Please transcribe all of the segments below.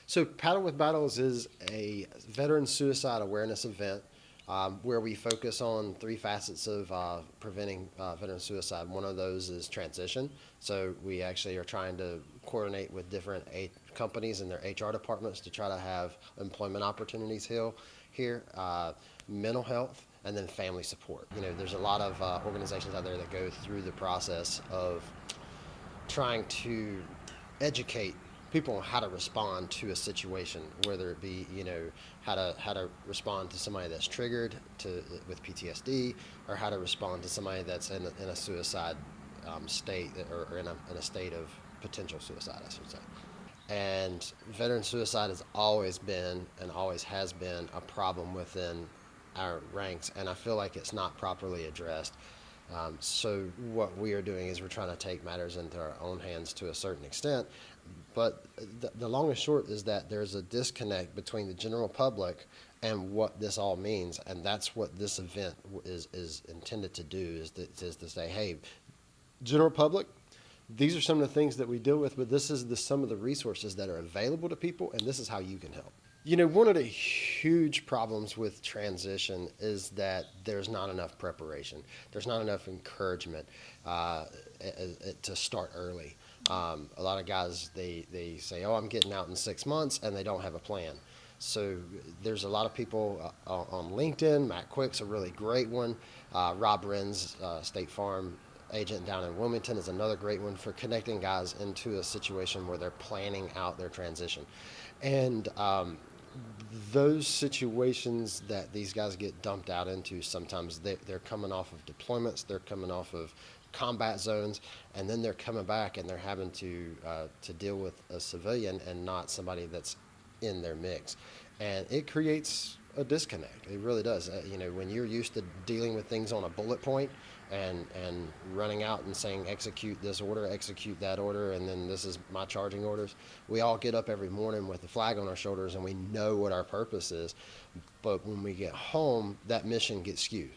So Paddle with Battles is a veteran suicide awareness event where we focus on three facets of preventing veteran suicide. One of those is transition. So we actually are trying to coordinate with different companies and their HR departments to try to have employment opportunities here, mental health, and then family support. You know, there's a lot of organizations out there that go through the process of trying to educate people on how to respond to a situation, whether it be, you know, how to respond to somebody that's triggered with PTSD, or how to respond to somebody that's in a suicide state, or in a state of potential suicide, I should say. And veteran suicide has always been and always has been a problem within our ranks, and I feel like it's not properly addressed. So what we are doing is we're trying to take matters into our own hands to a certain extent, but the long and short is that there's a disconnect between the general public and what this all means, and that's what this event is intended to do, is to say, hey, general public, these are some of the things that we deal with, but this is some of the resources that are available to people, and this is how you can help. You know, one of the huge problems with transition is that there's not enough preparation. There's not enough encouragement to start early. A lot of guys, they say, oh, I'm getting out in 6 months, and they don't have a plan. So there's a lot of people on LinkedIn. Matt Quick's a really great one. Rob Renz, State Farm agent down in Wilmington, is another great one for connecting guys into a situation where they're planning out their transition. And those situations that these guys get dumped out into, sometimes they're coming off of deployments, they're coming off of combat zones, and then they're coming back and they're having to deal with a civilian and not somebody that's in their mix. And it creates a disconnect. It really does. You know, when you're used to dealing with things on a bullet point and running out and saying, execute this order, execute that order, and then this is my charging orders. We all get up every morning with a flag on our shoulders and we know what our purpose is. But when we get home, that mission gets skewed.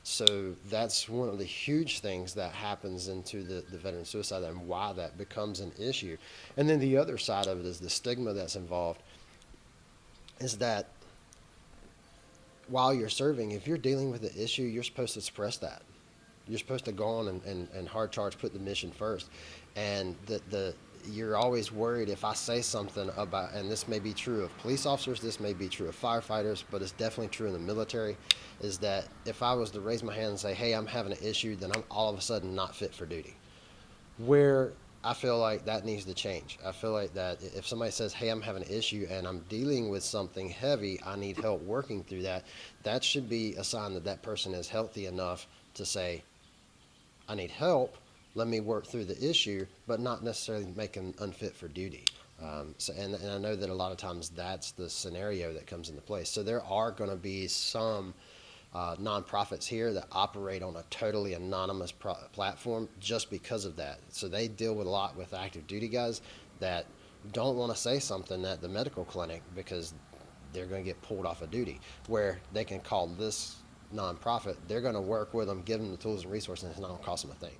So that's one of the huge things that happens into the veteran suicide and why that becomes an issue. And then the other side of it is the stigma that's involved, is that while you're serving, if you're dealing with the issue, you're supposed to suppress that. You're supposed to go on and hard charge, put the mission first. And you're always worried, if I say something about, and this may be true of police officers, this may be true of firefighters, but it's definitely true in the military, is that if I was to raise my hand and say, hey, I'm having an issue, then I'm all of a sudden not fit for duty. Where I feel like that needs to change. I feel like that if somebody says, hey, I'm having an issue and I'm dealing with something heavy, I need help working through that, that should be a sign that that person is healthy enough to say, I need help, let me work through the issue, but not necessarily make them unfit for duty. And I know that a lot of times that's the scenario that comes into place. So there are going to be some nonprofits here that operate on a totally anonymous platform just because of that. So they deal with a lot with active duty guys that don't want to say something at the medical clinic because they're going to get pulled off of duty, where they can call this nonprofit, they're going to work with them, give them the tools and resources, and it's not going to cost them a thing.